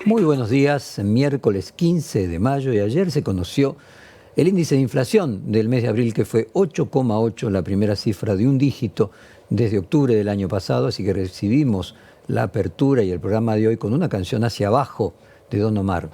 Muy buenos días, miércoles 15 de mayo y ayer se conoció el índice de inflación del mes de abril que fue 8,8, la primera cifra de un dígito desde octubre del año pasado, así que recibimos la apertura y el programa de hoy con una canción hacia abajo de Don Omar.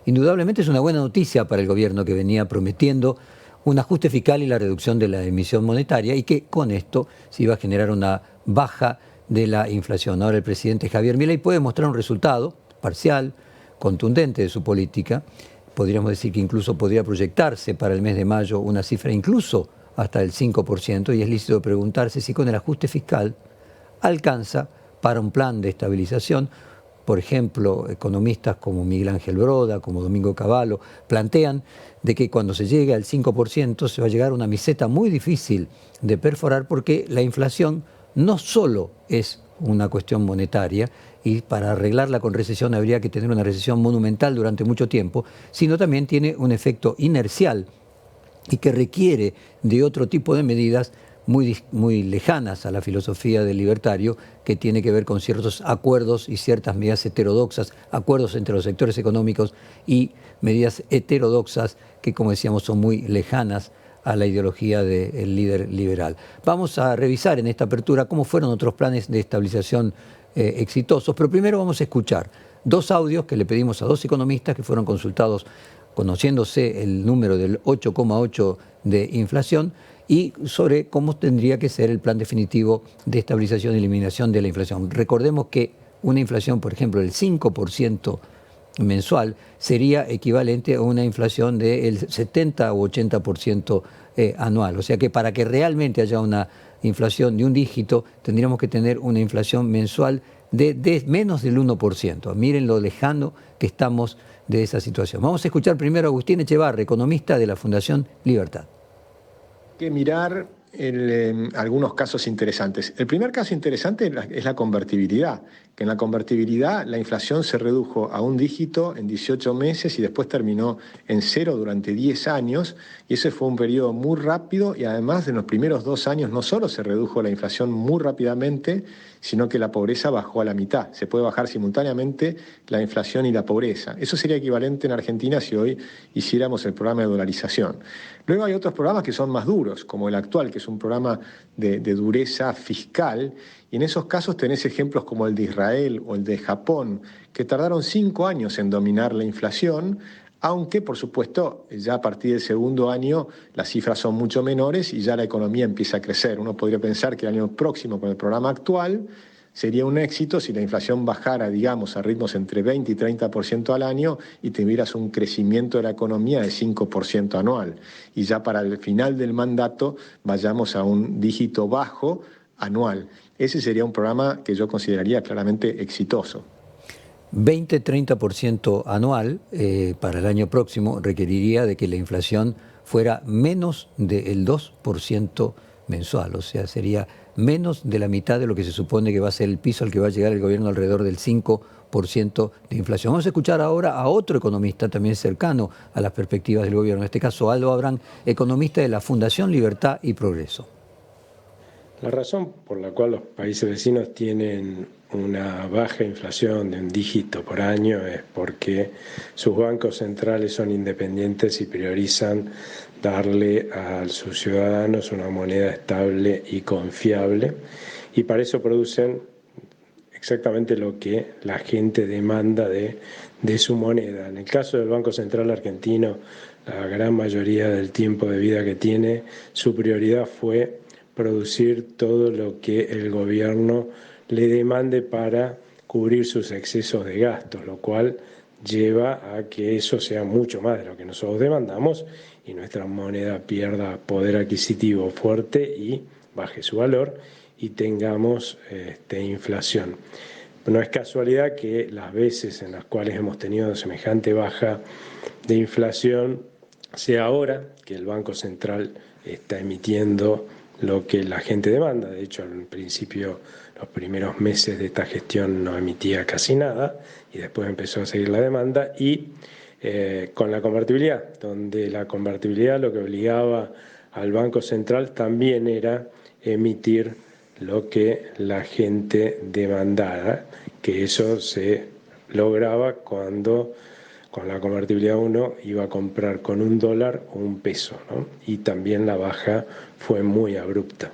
Indudablemente es una buena noticia para el gobierno que venía prometiendo un ajuste fiscal y la reducción de la emisión monetaria y que con esto se iba a generar una baja de la inflación. Ahora el presidente Javier Milei puede mostrar un resultado parcial, contundente de su política. Podríamos decir que incluso podría proyectarse para el mes de mayo una cifra incluso hasta el 5%, y es lícito preguntarse si con el ajuste fiscal alcanza para un plan de estabilización. Por ejemplo, economistas como Miguel Ángel Broda, como Domingo Cavallo, plantean de que cuando se llegue al 5% se va a llegar a una meseta muy difícil de perforar, porque la inflación no solo es una cuestión monetaria, y para arreglarla con recesión habría que tener una recesión monumental durante mucho tiempo, sino también tiene un efecto inercial y que requiere de otro tipo de medidas muy lejanas a la filosofía del libertario, que tiene que ver con ciertos acuerdos y ciertas medidas heterodoxas, acuerdos entre los sectores económicos y medidas heterodoxas que, como decíamos, son muy lejanas a la ideología del líder liberal. Vamos a revisar en esta apertura cómo fueron otros planes de estabilización exitosos, pero primero vamos a escuchar dos audios que le pedimos a dos economistas que fueron consultados conociéndose el número del 8,8 de inflación, y sobre cómo tendría que ser el plan definitivo de estabilización y eliminación de la inflación. Recordemos que una inflación, por ejemplo, del 5% mensual sería equivalente a una inflación del 70 o 80% anual. O sea que para que realmente haya una inflación de un dígito, tendríamos que tener una inflación mensual de menos del 1%. Miren lo lejano que estamos de esa situación. Vamos a escuchar primero a Agustín Echevarri, economista de la Fundación Libertad. Que mirar algunos casos interesantes. El primer caso interesante es la convertibilidad, que en la convertibilidad la inflación se redujo a un dígito en 18 meses y después terminó en cero durante 10 años, y ese fue un periodo muy rápido, y además en los primeros 2 años no solo se redujo la inflación muy rápidamente, sino que la pobreza bajó a la mitad. Se puede bajar simultáneamente la inflación y la pobreza. Eso sería equivalente en Argentina si hoy hiciéramos el programa de dolarización. Luego hay otros programas que son más duros, como el actual, que es un programa de dureza fiscal, y en esos casos tenés ejemplos como el de Israel o el de Japón, que tardaron 5 años en dominar la inflación, aunque, por supuesto, ya a partir del segundo año las cifras son mucho menores y ya la economía empieza a crecer. Uno podría pensar que el año próximo, con el programa actual, sería un éxito si la inflación bajara, digamos, a ritmos entre 20 y 30% al año y tuvieras un crecimiento de la economía de 5% anual. Y ya para el final del mandato vayamos a un dígito bajo anual. Ese sería un programa que yo consideraría claramente exitoso. 20-30% anual para el año próximo requeriría de que la inflación fuera menos del 2% mensual, o sea, sería menos de la mitad de lo que se supone que va a ser el piso al que va a llegar el gobierno, alrededor del 5% de inflación. Vamos a escuchar ahora a otro economista también cercano a las perspectivas del gobierno, en este caso Aldo Abrán, economista de la Fundación Libertad y Progreso. La razón por la cual los países vecinos tienen una baja inflación de un dígito por año es porque sus bancos centrales son independientes y priorizan darle a sus ciudadanos una moneda estable y confiable, y para eso producen exactamente lo que la gente demanda de su moneda. En el caso del Banco Central argentino, la gran mayoría del tiempo de vida que tiene, su prioridad fue producir todo lo que el gobierno le demande para cubrir sus excesos de gastos, lo cual lleva a que eso sea mucho más de lo que nosotros demandamos y nuestra moneda pierda poder adquisitivo fuerte y baje su valor y tengamos inflación. No es casualidad que las veces en las cuales hemos tenido semejante baja de inflación sea ahora que el Banco Central está emitiendo lo que la gente demanda. De hecho, al principio, los primeros meses de esta gestión no emitía casi nada y después empezó a seguir la demanda, y con la convertibilidad, donde la convertibilidad lo que obligaba al Banco Central también era emitir lo que la gente demandara, que eso se lograba cuando con la convertibilidad uno iba a comprar con $1 o $1, ¿no? Y también la baja fue muy abrupta.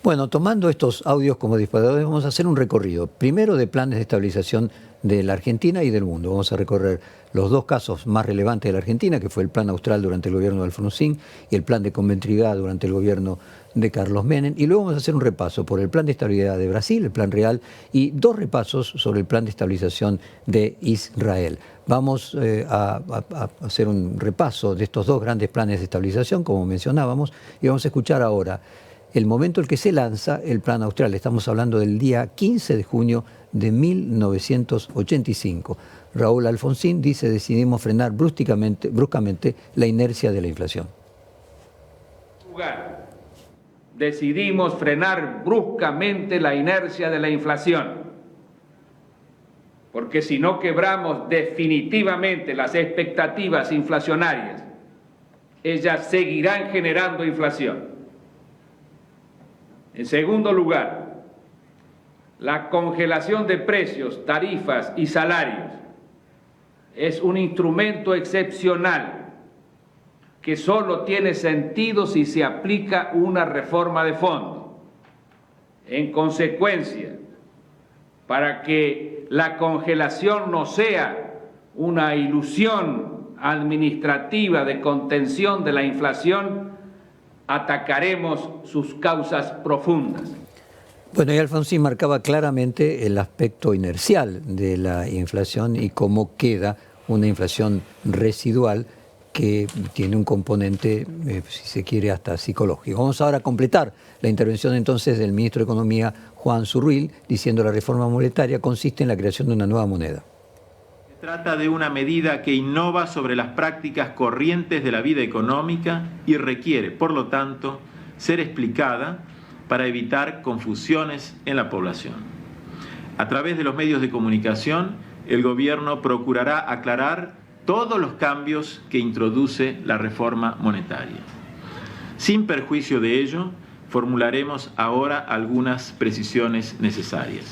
Bueno, tomando estos audios como disparadores, vamos a hacer un recorrido. Primero de planes de estabilización de la Argentina y del mundo. Vamos a recorrer los dos casos más relevantes de la Argentina, que fue el plan austral durante el gobierno de Alfonsín y el plan de convertibilidad durante el gobierno de Carlos Menem. Y luego vamos a hacer un repaso por el plan de estabilidad de Brasil, el plan real, y dos repasos sobre el plan de estabilización de Israel. Vamos a hacer un repaso de estos dos grandes planes de estabilización, como mencionábamos, y vamos a escuchar ahora el momento en que se lanza el plan austral. Estamos hablando del día 15 de junio de 1985. Raúl Alfonsín dice: decidimos frenar bruscamente la inercia de la inflación. Decidimos frenar bruscamente la inercia de la inflación, porque si no quebramos definitivamente las expectativas inflacionarias, ellas seguirán generando inflación. En segundo lugar, la congelación de precios, tarifas y salarios es un instrumento excepcional que solo tiene sentido si se aplica una reforma de fondo. En consecuencia, para que la congelación no sea una ilusión administrativa de contención de la inflación, atacaremos sus causas profundas. Bueno, y Alfonsín marcaba claramente el aspecto inercial de la inflación y cómo queda una inflación residual que tiene un componente, si se quiere, hasta psicológico. Vamos ahora a completar la intervención entonces del ministro de Economía, Juan Zurril, diciendo que la reforma monetaria consiste en la creación de una nueva moneda. Se trata de una medida que innova sobre las prácticas corrientes de la vida económica y requiere, por lo tanto, ser explicada para evitar confusiones en la población. A través de los medios de comunicación, el gobierno procurará aclarar todos los cambios que introduce la reforma monetaria. Sin perjuicio de ello, formularemos ahora algunas precisiones necesarias.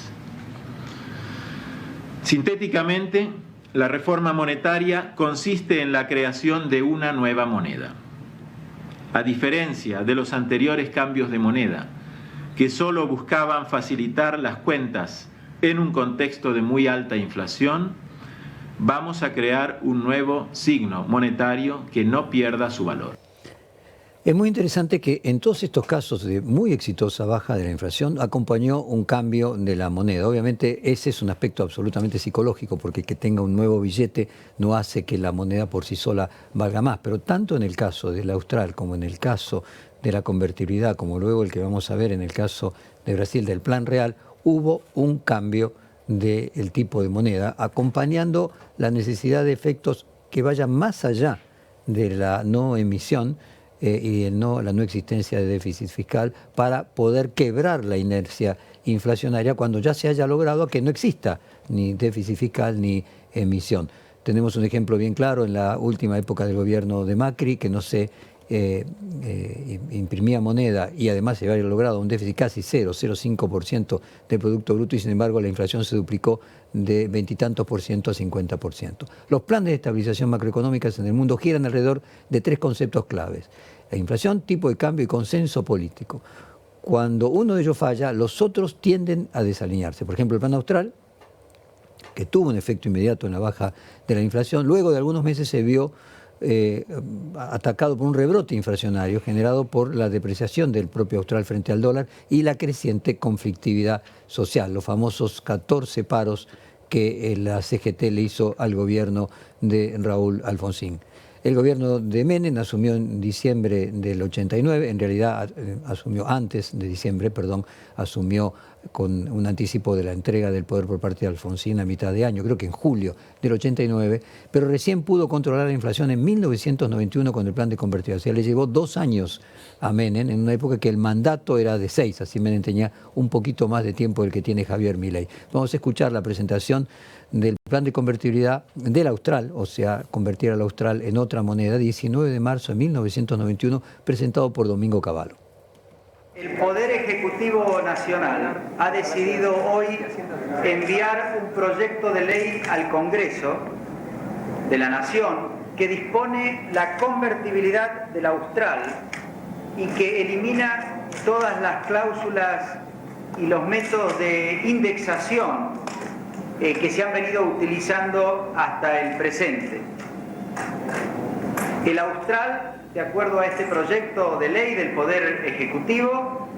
Sintéticamente, la reforma monetaria consiste en la creación de una nueva moneda. A diferencia de los anteriores cambios de moneda, que solo buscaban facilitar las cuentas en un contexto de muy alta inflación, vamos a crear un nuevo signo monetario que no pierda su valor. Es muy interesante que en todos estos casos de muy exitosa baja de la inflación acompañó un cambio de la moneda. Obviamente ese es un aspecto absolutamente psicológico, porque que tenga un nuevo billete no hace que la moneda por sí sola valga más. Pero tanto en el caso del austral como en el caso de la convertibilidad, como luego el que vamos a ver en el caso de Brasil del plan real, hubo un cambio del tipo de moneda, acompañando la necesidad de efectos que vayan más allá de la no emisión y la no existencia de déficit fiscal, para poder quebrar la inercia inflacionaria cuando ya se haya logrado que no exista ni déficit fiscal ni emisión. Tenemos un ejemplo bien claro en la última época del gobierno de Macri, que no se imprimía moneda y además se había logrado un déficit casi 0,05% del Producto Bruto, y sin embargo la inflación se duplicó de 20 y tantos por ciento a 50%. Los planes de estabilización macroeconómicas en el mundo giran alrededor de tres conceptos claves: la inflación, tipo de cambio y consenso político. Cuando uno de ellos falla, los otros tienden a desalinearse. Por ejemplo, el plan austral, que tuvo un efecto inmediato en la baja de la inflación, luego de algunos meses se vio atacado por un rebrote inflacionario generado por la depreciación del propio austral frente al dólar y la creciente conflictividad social, los famosos 14 paros que la CGT le hizo al gobierno de Raúl Alfonsín. El gobierno de Menem asumió en diciembre del 89, en realidad asumió antes de diciembre, asumió con un anticipo de la entrega del poder por parte de Alfonsín a mitad de año, creo que en julio del 89, pero recién pudo controlar la inflación en 1991 con el plan de convertibilidad. O sea, le llevó 2 años a Menem, en una época que el mandato era de 6, así Menem tenía un poquito más de tiempo del que tiene Javier Milei. Vamos a escuchar la presentación del plan de convertibilidad del austral, o sea, convertir al austral en otra moneda, 19 de marzo de 1991, presentado por Domingo Cavallo. El Poder Ejecutivo Nacional ha decidido hoy enviar un proyecto de ley al Congreso de la Nación que dispone la convertibilidad del austral y que elimina todas las cláusulas y los métodos de indexación que se han venido utilizando hasta el presente. El austral, de acuerdo a este proyecto de ley del Poder Ejecutivo,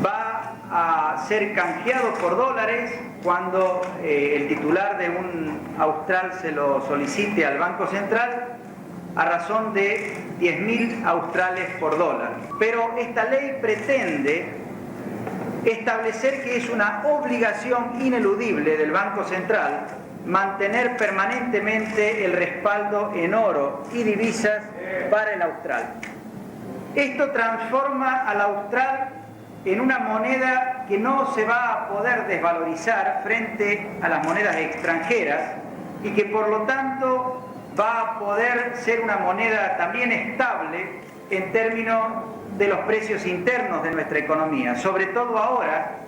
va a ser canjeado por dólares cuando el titular de un austral se lo solicite al Banco Central a razón de 10.000 australes por dólar. Pero esta ley pretende establecer que es una obligación ineludible del Banco Central mantener permanentemente el respaldo en oro y divisas para el austral. Esto transforma al austral en una moneda que no se va a poder desvalorizar frente a las monedas extranjeras y que por lo tanto va a poder ser una moneda también estable en términos de los precios internos de nuestra economía, sobre todo ahora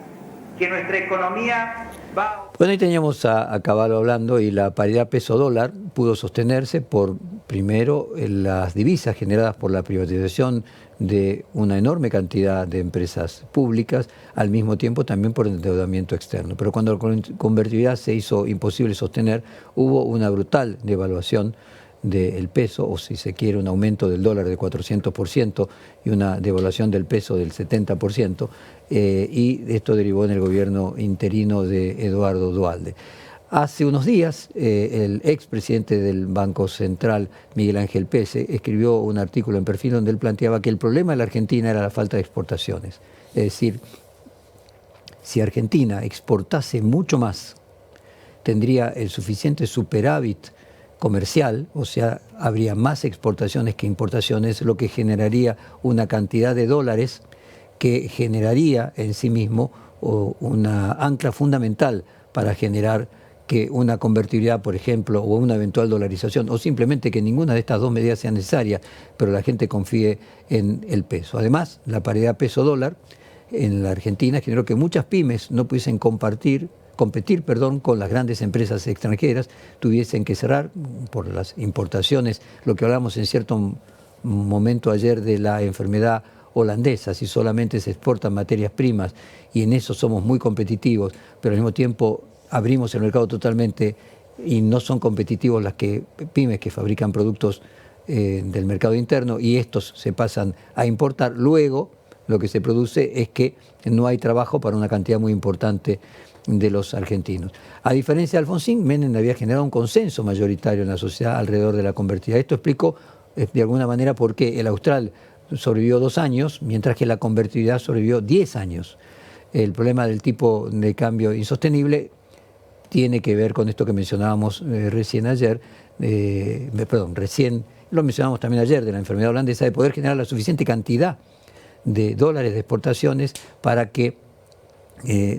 que nuestra economía va... Bueno, ahí teníamos a Cavallo hablando y la paridad peso-dólar pudo sostenerse por, primero, las divisas generadas por la privatización de una enorme cantidad de empresas públicas, al mismo tiempo también por el endeudamiento externo. Pero cuando la convertibilidad se hizo imposible sostener, hubo una brutal devaluación del peso, o si se quiere, un aumento del dólar de 400% y una devaluación del peso del 70%, y esto derivó en el gobierno interino de Eduardo Duhalde. Hace unos días, el expresidente del Banco Central, Miguel Ángel Pese, escribió un artículo en Perfil donde él planteaba que el problema de la Argentina era la falta de exportaciones. Es decir, si Argentina exportase mucho más, tendría el suficiente superávit comercial, o sea, habría más exportaciones que importaciones, lo que generaría una cantidad de dólares que generaría en sí mismo una ancla fundamental para generar que una convertibilidad, por ejemplo, o una eventual dolarización, o simplemente que ninguna de estas dos medidas sea necesaria, pero la gente confíe en el peso. Además, la paridad peso-dólar en la Argentina generó que muchas pymes no pudiesen competir con las grandes empresas extranjeras, tuviesen que cerrar por las importaciones, lo que hablamos en cierto momento ayer de la enfermedad holandesa, si solamente se exportan materias primas y en eso somos muy competitivos, pero al mismo tiempo abrimos el mercado totalmente y no son competitivos las pymes que fabrican productos del mercado interno y estos se pasan a importar, luego lo que se produce es que no hay trabajo para una cantidad muy importante de los argentinos. A diferencia de Alfonsín, Menem había generado un consenso mayoritario en la sociedad alrededor de la convertibilidad. Esto explicó de alguna manera por qué el austral sobrevivió 2 años, mientras que la convertibilidad sobrevivió 10 años. El problema del tipo de cambio insostenible tiene que ver con esto que mencionábamos recién lo mencionamos también ayer, de la enfermedad holandesa, de poder generar la suficiente cantidad de dólares de exportaciones para que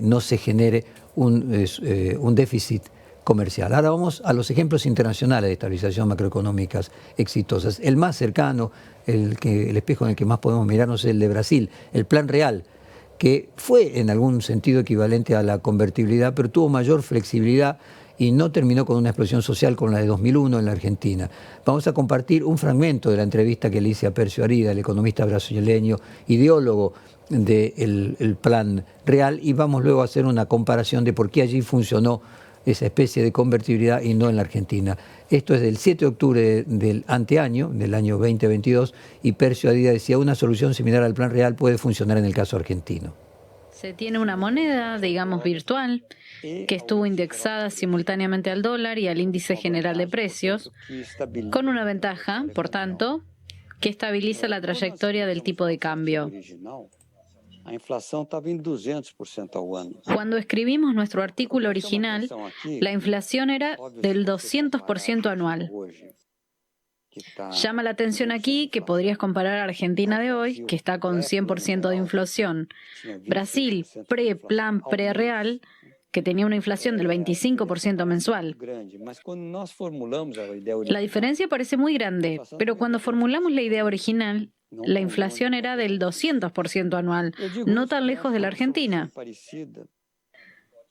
no se genere un déficit comercial. Ahora vamos a los ejemplos internacionales de estabilización macroeconómicas exitosas. El más cercano, el espejo en el que más podemos mirarnos es el de Brasil, el Plan Real, que fue en algún sentido equivalente a la convertibilidad, pero tuvo mayor flexibilidad y no terminó con una explosión social como la de 2001 en la Argentina. Vamos a compartir un fragmento de la entrevista que le hice a Percio Arida, el economista brasileño, ideólogo del Plan Real, y vamos luego a hacer una comparación de por qué allí funcionó esa especie de convertibilidad y no en la Argentina. Esto es del 7 de octubre del anteaño, del año 2022, y Percio Arida decía, una solución similar al Plan Real puede funcionar en el caso argentino. Se tiene una moneda, digamos, virtual, que estuvo indexada simultáneamente al dólar y al índice general de precios, con una ventaja, por tanto, que estabiliza la trayectoria del tipo de cambio. Cuando escribimos nuestro artículo original, la inflación era del 200% anual. Llama la atención aquí que podrías comparar a Argentina de hoy, que está con 100% de inflación. Brasil, pre-plan, pre-real, que tenía una inflación del 25% mensual. La diferencia parece muy grande, pero cuando formulamos la idea original, la inflación era del 200% anual, no tan lejos de la Argentina.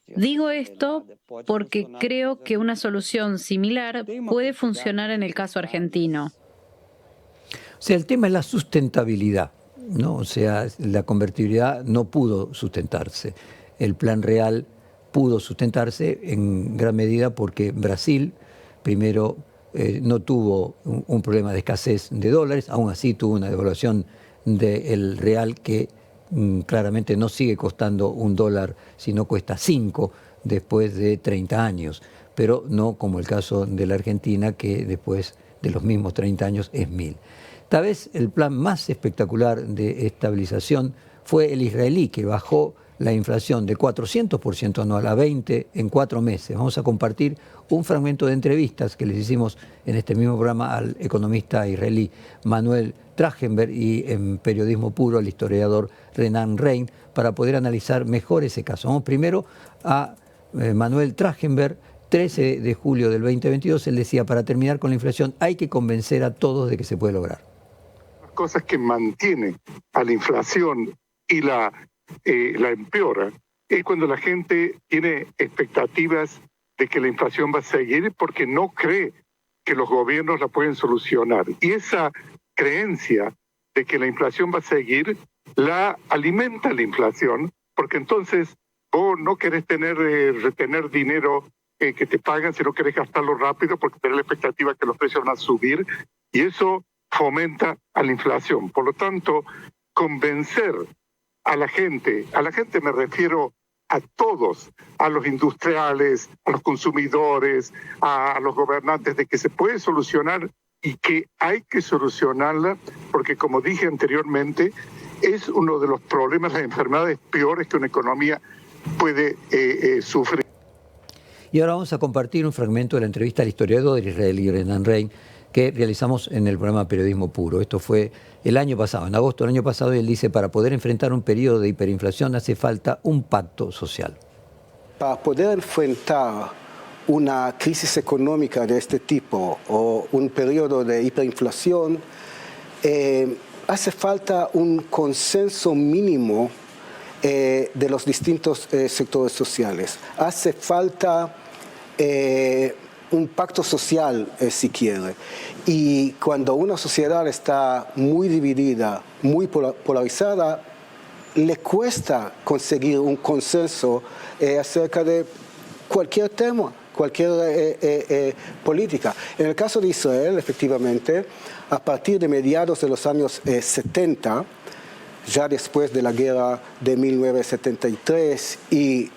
Digo esto porque creo que una solución similar puede funcionar en el caso argentino. O sea, el tema es la sustentabilidad, ¿no? O sea, la convertibilidad no pudo sustentarse. El plan real pudo sustentarse en gran medida porque Brasil, primero, no tuvo un problema de escasez de dólares, aún así tuvo una devaluación del real que claramente no sigue costando $1, sino cuesta 5 después de 30 años, pero no como el caso de la Argentina, que después de los mismos 30 años es 1000. Tal vez el plan más espectacular de estabilización fue el israelí, que bajó la inflación de 400% anual a 20% en 4 meses. Vamos a compartir un fragmento de entrevistas que les hicimos en este mismo programa al economista israelí Manuel Trachtenberg y en Periodismo Puro al historiador Renan Rein para poder analizar mejor ese caso. Vamos primero a Manuel Trachtenberg, 13 de julio del 2022. Él decía, para terminar con la inflación hay que convencer a todos de que se puede lograr. Las cosas que mantienen a la inflación y la empeora es cuando la gente tiene expectativas de que la inflación va a seguir porque no cree que los gobiernos la pueden solucionar. Y esa creencia de que la inflación va a seguir la alimenta la inflación, porque entonces vos no querés retener dinero que te pagan, sino querés gastarlo rápido porque tenés la expectativa que los precios van a subir, y eso fomenta a la inflación. Por lo tanto, convencer a la gente me refiero a todos, a los industriales, a los consumidores, a los gobernantes, de que se puede solucionar y que hay que solucionarla, porque como dije anteriormente, es uno de los problemas, las enfermedades peores que una economía puede sufrir. Y ahora vamos a compartir un fragmento de la entrevista al historiador israelí Renan Rein que realizamos en el programa Periodismo Puro. Esto fue el año pasado, en agosto del año pasado, y él dice, para poder enfrentar un periodo de hiperinflación hace falta un pacto social. Para poder enfrentar una crisis económica de este tipo o un periodo de hiperinflación, hace falta un consenso mínimo de los distintos sectores sociales. Hace falta un pacto social, si quiere. Y cuando una sociedad está muy dividida, muy polarizada, le cuesta conseguir un consenso acerca de cualquier tema, cualquier política. En el caso de Israel, efectivamente, a partir de mediados de los años 70, ya después de la guerra de 1973 y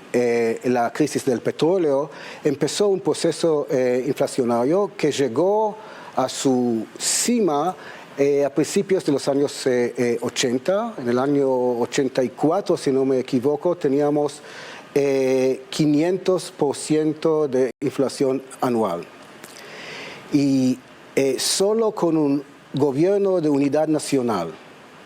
la crisis del petróleo, empezó un proceso inflacionario que llegó a su cima a principios de los años 80. En el año 84, si no me equivoco, teníamos 500% de inflación anual. Y solo con un gobierno de unidad nacional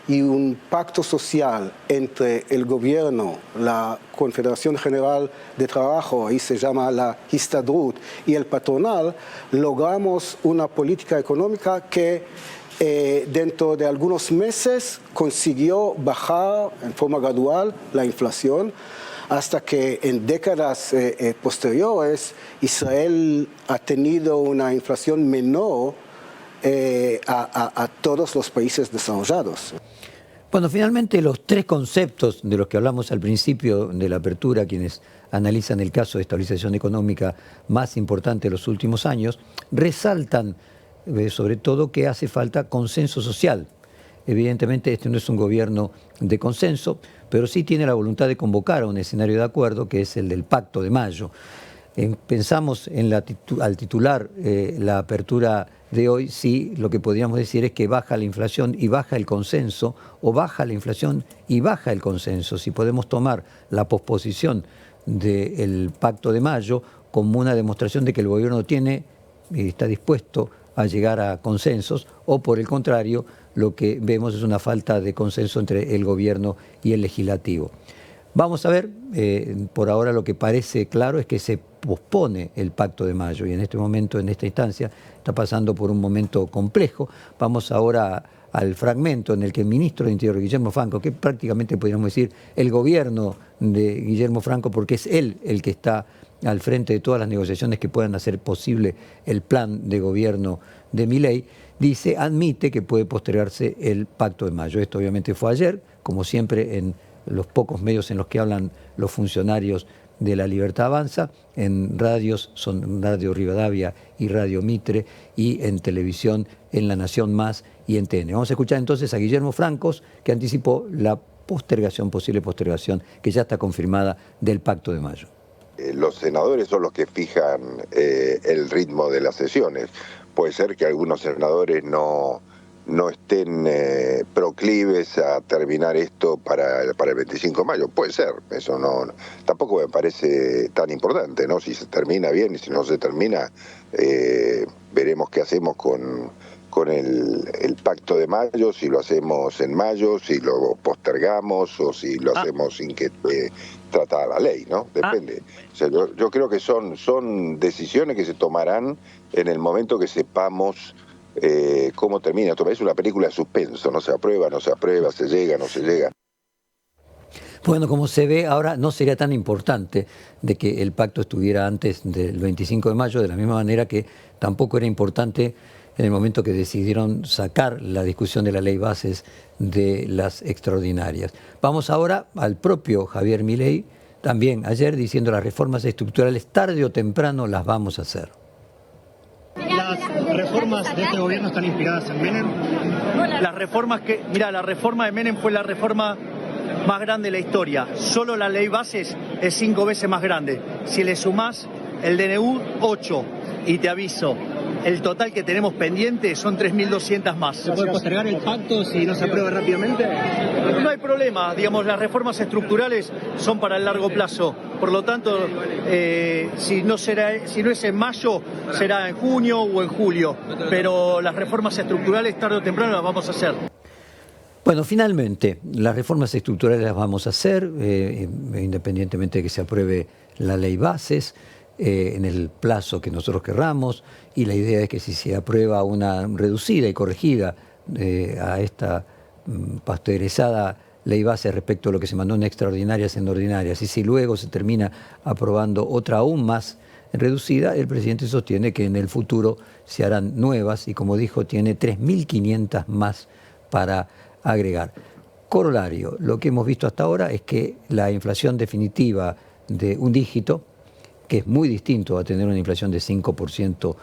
y un pacto social entre el gobierno, la Confederación General de Trabajo, ahí se llama la Histadrut, y el patronal, logramos una política económica que dentro de algunos meses consiguió bajar en forma gradual la inflación, hasta que en décadas posteriores Israel ha tenido una inflación menor a todos los países desarrollados. Bueno, finalmente los tres conceptos de los que hablamos al principio de la apertura, quienes analizan el caso de estabilización económica más importante de los últimos años, resaltan sobre todo que hace falta consenso social. Evidentemente este no es un gobierno de consenso, pero sí tiene la voluntad de convocar a un escenario de acuerdo que es el del Pacto de Mayo. Pensamos al titular la apertura de hoy, sí, lo que podríamos decir es que baja la inflación y baja el consenso, o baja la inflación y baja el consenso. Si podemos tomar la posposición del Pacto de Mayo como una demostración de que el gobierno está dispuesto a llegar a consensos, o por el contrario, lo que vemos es una falta de consenso entre el gobierno y el legislativo. Vamos a ver, por ahora lo que parece claro es que se pospone el Pacto de Mayo y en este momento, en esta instancia, está pasando por un momento complejo. Vamos ahora al fragmento en el que el ministro de Interior, Guillermo Franco, que prácticamente podríamos decir el gobierno de Guillermo Franco, porque es él el que está al frente de todas las negociaciones que puedan hacer posible el plan de gobierno de Milei, admite que puede postergarse el Pacto de Mayo. Esto obviamente fue ayer, como siempre en los pocos medios en los que hablan los funcionarios de La Libertad Avanza, en radios son Radio Rivadavia y Radio Mitre, y en televisión en La Nación Más y en TN. Vamos a escuchar entonces a Guillermo Francos, que anticipó la posible postergación, que ya está confirmada, del Pacto de Mayo. Los senadores son los que fijan el ritmo de las sesiones. Puede ser que algunos senadores no estén proclives a terminar esto para el 25 de mayo. Puede ser, eso tampoco me parece tan importante, ¿no? Si se termina bien y si no se termina, veremos qué hacemos con el Pacto de Mayo, si lo hacemos en mayo, si lo postergamos o si lo hacemos sin que esté tratada la ley, ¿no? Depende. O sea, yo creo que son decisiones que se tomarán en el momento que sepamos cómo termina. Esto es una película de suspenso, no se aprueba, se llega, no se llega. Bueno, como se ve ahora, no sería tan importante de que el pacto estuviera antes del 25 de mayo, de la misma manera que tampoco era importante en el momento que decidieron sacar la discusión de la ley bases de las extraordinarias. Vamos ahora al propio Javier Milei, también ayer diciendo las reformas estructurales tarde o temprano las vamos a hacer. ¿Las reformas de este gobierno están inspiradas en Menem? La reforma de Menem fue la reforma más grande de la historia. Solo la ley bases es 5 veces más grande. Si le sumás el DNU, 8. Y te aviso, el total que tenemos pendiente son 3.200 más. ¿Se puede postergar el pacto si no se aprueba rápidamente? No hay problema, digamos, las reformas estructurales son para el largo plazo. Por lo tanto, si no es en mayo, será en junio o en julio. Pero las reformas estructurales tarde o temprano las vamos a hacer. Bueno, finalmente, las reformas estructurales las vamos a hacer, independientemente de que se apruebe la ley bases, en el plazo que nosotros querramos, y la idea es que si se aprueba una reducida y corregida a esta pasteurizada ley base respecto a lo que se mandó en extraordinarias en ordinarias, y si luego se termina aprobando otra aún más reducida, el presidente sostiene que en el futuro se harán nuevas y, como dijo, tiene 3.500 más para agregar. Corolario, lo que hemos visto hasta ahora es que la inflación definitiva de un dígito, que es muy distinto a tener una inflación de 5%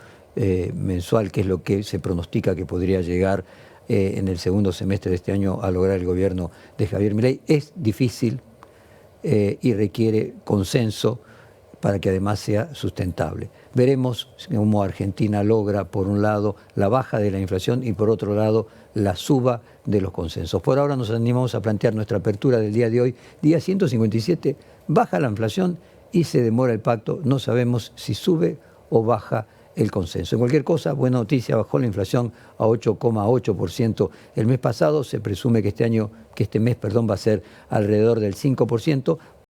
mensual, que es lo que se pronostica que podría llegar en el segundo semestre de este año a lograr el gobierno de Javier Milei, es difícil y requiere consenso para que además sea sustentable. Veremos cómo Argentina logra, por un lado, la baja de la inflación y por otro lado, la suba de los consensos. Por ahora nos animamos a plantear nuestra apertura del día de hoy, día 157, baja la inflación y se demora el pacto, no sabemos si sube o baja el consenso. En cualquier cosa, buena noticia, bajó la inflación a 8,8% el mes pasado, se presume que este mes va a ser alrededor del 5%,